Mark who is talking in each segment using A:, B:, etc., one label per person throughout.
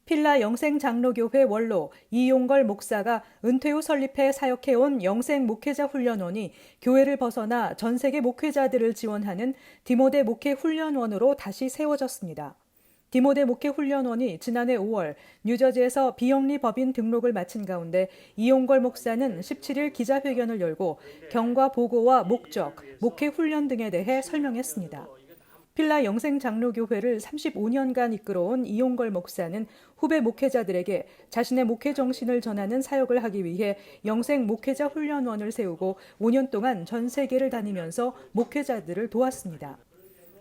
A: 필라 영생장로교회 원로 이용걸 목사가 은퇴 후 설립해 사역해온 영생 목회자 훈련원이 교회를 벗어나 전 세계 목회자들을 지원하는 디모데 목회 훈련원으로 다시 세워졌습니다. 디모데 목회 훈련원이 지난해 5월 뉴저지에서 비영리 법인 등록을 마친 가운데 이용걸 목사는 17일 기자회견을 열고 경과 보고와 목적, 목회 훈련 등에 대해 설명했습니다. 필라 영생장로교회를 35년간 이끌어온 이용걸 목사는 후배 목회자들에게 자신의 목회 정신을 전하는 사역을 하기 위해 영생 목회자 훈련원을 세우고 5년 동안 전 세계를 다니면서 목회자들을 도왔습니다.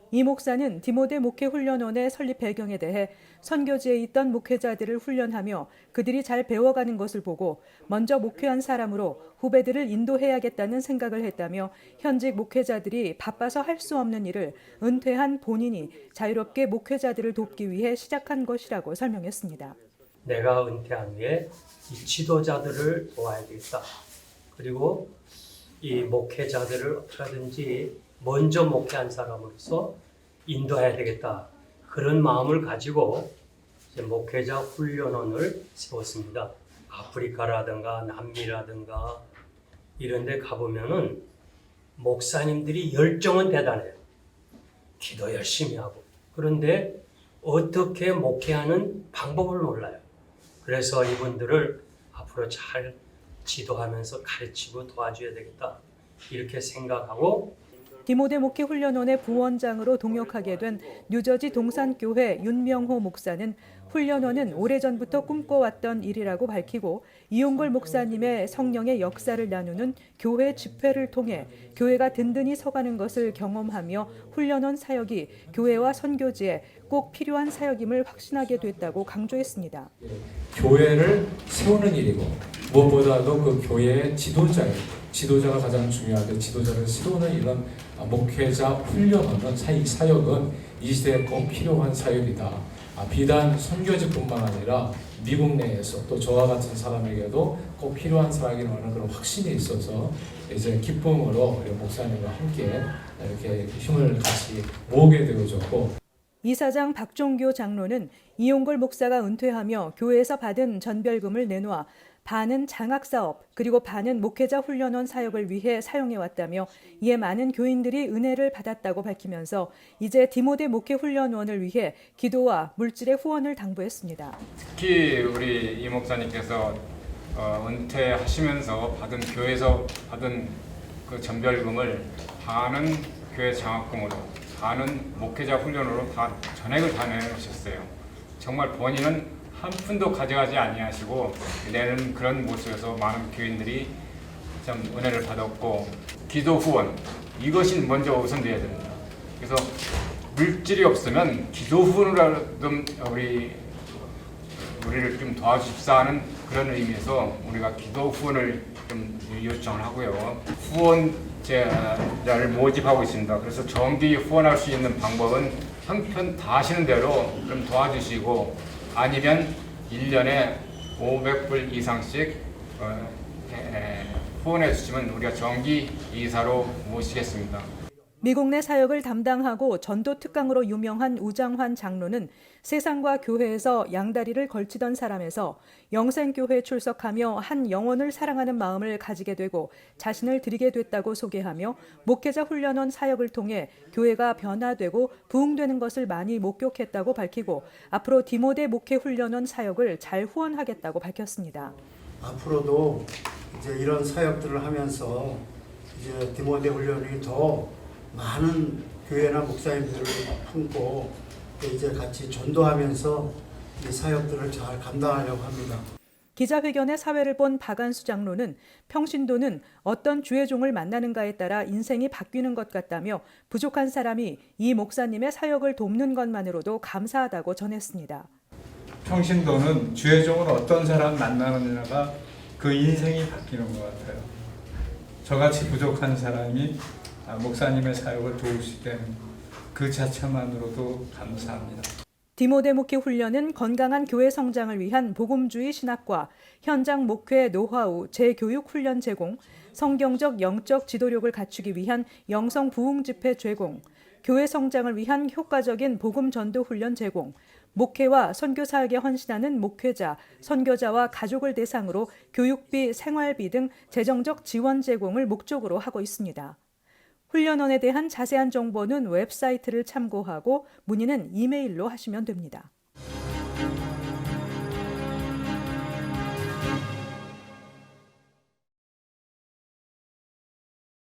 A: 이 목사는 디모데 목회 훈련원의 설립 배경에 대해 선교지에 있던 목회자들을 훈련하며 그들이 잘 배워가는 것을 보고 먼저 목회한 사람으로 후배들을 인도해야겠다는 생각을 했다며 현직 목회자들이 바빠서 할 수 없는 일을 은퇴한 본인이 자유롭게 목회자들을 돕기 위해 시작한 것이라고 설명했습니다.
B: 내가 은퇴한 후에 이 지도자들을 도와야 되겠다. 그리고 이 목회자들을 어떻게든지 먼저 목회한 사람으로서 인도해야 되겠다. 그런 마음을 가지고 이제 목회자 훈련원을 세웠습니다. 아프리카라든가 남미라든가 이런 데 가보면은 목사님들이 열정은 대단해요. 기도 열심히 하고. 그런데 어떻게 목회하는 방법을 몰라요. 그래서 이분들을 앞으로 잘 지도하면서 가르치고 도와줘야 되겠다. 이렇게 생각하고
A: 디모데 목회 훈련원의 부원장으로 동역하게 된 뉴저지 동산교회 윤명호 목사는 훈련원은 오래전부터 꿈꿔왔던 일이라고 밝히고 이용걸 목사님의 성령의 역사를 나누는 교회 집회를 통해 교회가 든든히 서가는 것을 경험하며 훈련원 사역이 교회와 선교지에 꼭 필요한 사역임을 확신하게 됐다고 강조했습니다.
C: 교회를 세우는 일이고 무엇보다도 그 교회의 지도자가 가장 중요한데 지도자를 세우는 이런 목회자 훈련하는 사역은 이 시대에 꼭 필요한 사역이다. 비단 선교지뿐만 아니라 미국 내에서 또 저와 같은 사람에게도 꼭 필요한 사역이라는 그런 확신이 있어서 이제 기쁨으로 우리 목사님과 함께 이렇게 힘을 같이 모으게 되어졌고
A: 이사장 박종교 장로는 이용걸 목사가 은퇴하며 교회에서 받은 전별금을 내놓아 반은 장학사업 그리고 반은 목회자 훈련원 사역을 위해 사용해왔다며 이에 많은 교인들이 은혜를 받았다고 밝히면서 이제 디모데 목회 훈련원을 위해 기도와 물질의 후원을 당부했습니다.
D: 특히 우리 이 목사님께서 은퇴하시면서 교회에서 받은 그 전별금을 반은 교회 장학금으로 반은 목회자 훈련으로 다 전액을 다 내놓으셨어요. 정말 본인은 한 푼도 가져가지 아니하시고 내는 그런 모습에서 많은 교인들이 참 은혜를 받았고 기도 후원 이것이 먼저 우선돼야 됩니다. 그래서 물질이 없으면 기도 후원으로라도 우리를 좀 도와주십사 하는 그런 의미에서 우리가 기도 후원을 좀 요청을 하고요. 후원자를 모집하고 있습니다. 그래서 정기 후원할 수 있는 방법은 형편 다 하시는 대로 좀 도와주시고 아니면 1년에 500불 이상씩 후원해 주시면 우리가 정기 이사로 모시겠습니다.
A: 미국 내 사역을 담당하고 전도 특강으로 유명한 우장환 장로는 세상과 교회에서 양다리를 걸치던 사람에서 영생교회에 출석하며 한 영혼을 사랑하는 마음을 가지게 되고 자신을 드리게 됐다고 소개하며 목회자 훈련원 사역을 통해 교회가 변화되고 부흥되는 것을 많이 목격했다고 밝히고 앞으로 디모데 목회 훈련원 사역을 잘 후원하겠다고 밝혔습니다.
E: 앞으로도 이제 이런 사역들을 하면서 이제 디모데 훈련이 더 많은 교회나 목사님들을 품고 이제 같이 전도하면서 이 사역들을 잘 감당하려고 합니다.
A: 기자회견의 사회를 본 박안수 장로는 평신도는 어떤 주의 종을 만나는가에 따라 인생이 바뀌는 것 같다며 부족한 사람이 이 목사님의 사역을 돕는 것만으로도 감사하다고 전했습니다.
F: 평신도는 주의 종을 어떤 사람 만나느냐가 그 인생이 바뀌는 것 같아요. 저같이 부족한 사람이 목사님의 사역을 도울 수 있다는 그 자체만으로도 감사합니다.
A: 디모데 목회 훈련은 건강한 교회 성장을 위한 복음주의 신학과, 현장 목회 노하우, 재교육 훈련 제공, 성경적 영적 지도력을 갖추기 위한 영성 부흥 집회 제공, 교회 성장을 위한 효과적인 복음 전도 훈련 제공, 목회와 선교 사역에 헌신하는 목회자, 선교자와 가족을 대상으로 교육비, 생활비 등 재정적 지원 제공을 목적으로 하고 있습니다. 훈련원에 대한 자세한 정보는 웹사이트를 참고하고 문의는 이메일로 하시면 됩니다.